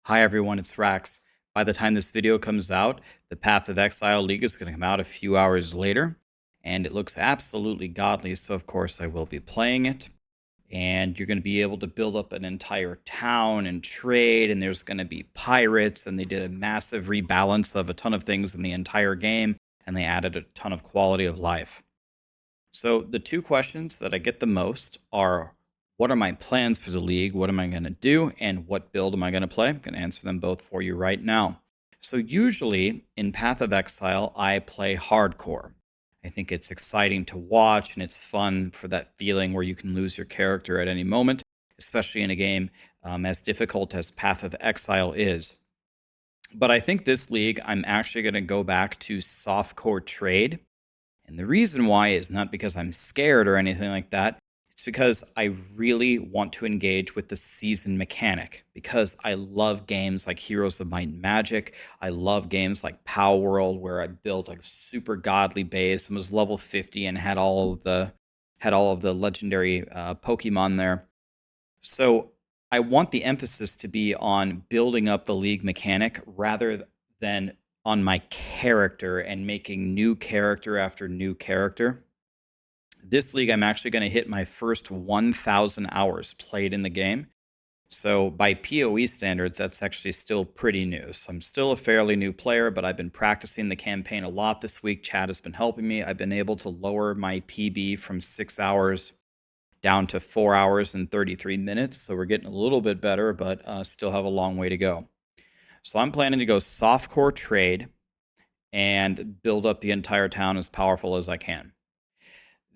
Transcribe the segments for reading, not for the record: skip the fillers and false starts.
Hi everyone, it's Rax. By the time this video comes out, the Path of Exile League is going to come out a few hours later, and it looks absolutely godly, so of course I will be playing it. And you're going to be able to build up an entire town and trade, and there's going to be pirates, and they did a massive rebalance of a ton of things in the entire game, and they added a ton of quality of life. So the two questions that I get the most are, what are my plans for the league? What am I going to do? And what build am I going to play? I'm going to answer them both for you right now. So usually in Path of Exile, I play hardcore. I think it's exciting to watch, and it's fun for that feeling where you can lose your character at any moment, especially in a game as difficult as Path of Exile is. But I think this league, I'm actually going to go back to softcore trade. And the reason why is not because I'm scared or anything like that. It's because I really want to engage with the season mechanic, because I love games like Heroes of Might and Magic. I love games like Power World, where I built a super godly base and was level 50 and had all of the legendary Pokemon there. So I want the emphasis to be on building up the league mechanic rather than on my character and making new character after new character. This league, I'm actually going to hit my first 1,000 hours played in the game. So by PoE standards, that's actually still pretty new. So I'm still a fairly new player, but I've been practicing the campaign a lot this week. Chad has been helping me. I've been able to lower my PB from 6 hours down to 4 hours and 33 minutes. So we're getting a little bit better, but still have a long way to go. So I'm planning to go softcore trade and build up the entire town as powerful as I can.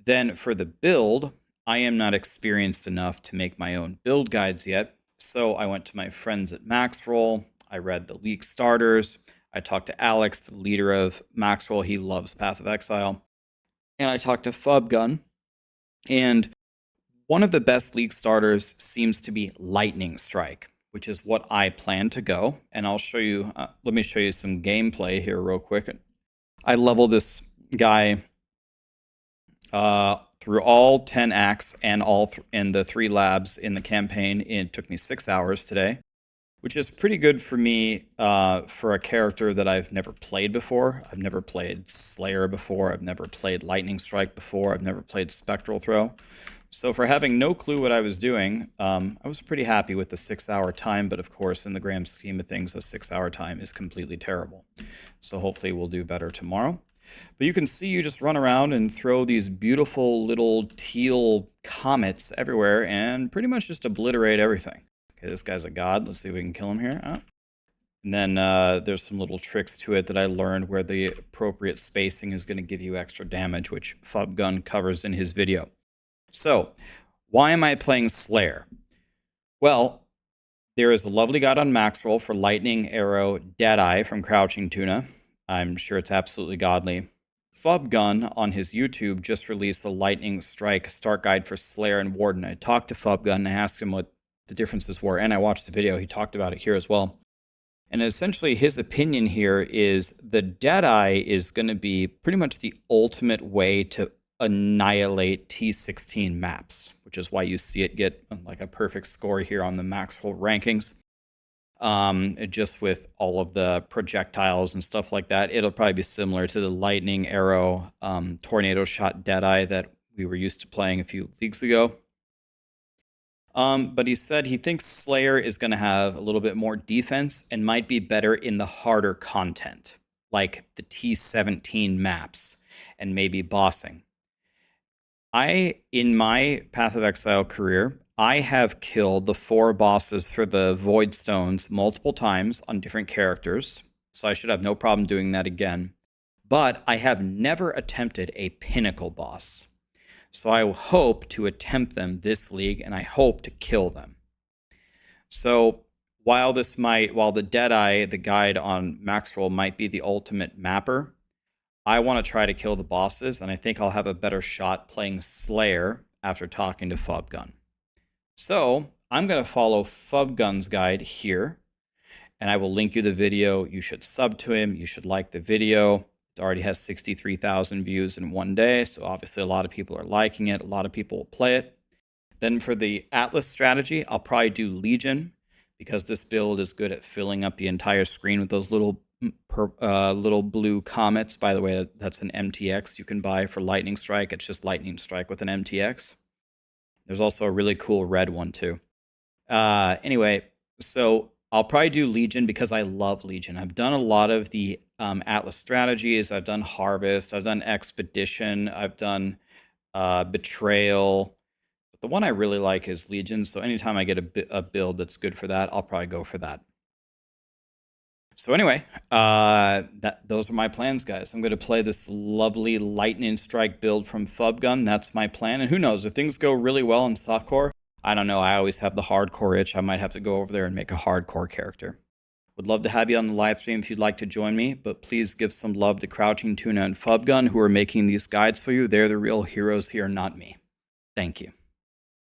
Then for the build, I am not experienced enough to make my own build guides yet. So I went to my friends at Maxroll. I read the league starters. I talked to Alex, the leader of Maxroll. He loves Path of Exile. And I talked to Fubgun. And one of the best league starters seems to be Lightning Strike, which is what I plan to go. And I'll show you, let me show you some gameplay here real quick. I leveled this guy through all 10 acts and in the 3 labs in the campaign. It took me 6 hours today, which is pretty good for me for a character that I've never played before. I've never played Slayer before. I've never played Lightning Strike before. I've never played Spectral Throw. So for having no clue what I was doing, I was pretty happy with the 6-hour time. But of course, in the grand scheme of things, a 6-hour time is completely terrible. So hopefully we'll do better tomorrow. But you can see you just run around and throw these beautiful little teal comets everywhere and pretty much just obliterate everything. Okay, this guy's a god. Let's see if we can kill him here. And then there's some little tricks to it that I learned where the appropriate spacing is going to give you extra damage, which Fubgun covers in his video. So, why am I playing Slayer? Well, there is a lovely god on Maxroll for Lightning, Arrow, Deadeye from Crouching Tuna. I'm sure it's absolutely godly. Fubgun on his YouTube just released the Lightning Strike start guide for Slayer and Warden. I talked to Fubgun and I asked him what the differences were, and I watched the video. He talked about it here as well. And essentially his opinion here is the Deadeye is going to be pretty much the ultimate way to annihilate T16 maps, which is why you see it get like a perfect score here on the Maxroll rankings. Just with all of the projectiles and stuff like that, it'll probably be similar to the Lightning, Arrow, Tornado Shot, Deadeye that we were used to playing a few leagues ago. But he said he thinks Slayer is going to have a little bit more defense and might be better in the harder content, like the T17 maps and maybe bossing. In my Path of Exile career, I have killed the 4 bosses for the Void Stones multiple times on different characters, so I should have no problem doing that again. But I have never attempted a pinnacle boss. So I hope to attempt them this league, and I hope to kill them. So while the Deadeye, the guide on Maxroll, might be the ultimate mapper, I want to try to kill the bosses, and I think I'll have a better shot playing Slayer after talking to Fubgun. So I'm going to follow Fubgun's guide here, and I will link you the video. You should sub to him. You should like the video. It already has 63,000 views in one day, so obviously a lot of people are liking it. A lot of people will play it. Then for the Atlas strategy, I'll probably do Legion. because this build is good at filling up the entire screen with those little blue comets. By the way, that's an MTX you can buy for Lightning Strike. It's just Lightning Strike with an MTX. There's also a really cool red one too. Anyway, so I'll probably do Legion because I love Legion. I've done a lot of the Atlas strategies. I've done Harvest. I've done Expedition. I've done Betrayal. But the one I really like is Legion. So anytime I get a build that's good for that, I'll probably go for that. So anyway, those are my plans, guys. I'm going to play this lovely Lightning Strike build from Fubgun. That's my plan. And who knows, if things go really well in softcore, I don't know, I always have the hardcore itch. I might have to go over there and make a hardcore character. Would love to have you on the live stream if you'd like to join me, but please give some love to Crouching Tuna and Fubgun, who are making these guides for you. They're the real heroes here, not me. Thank you.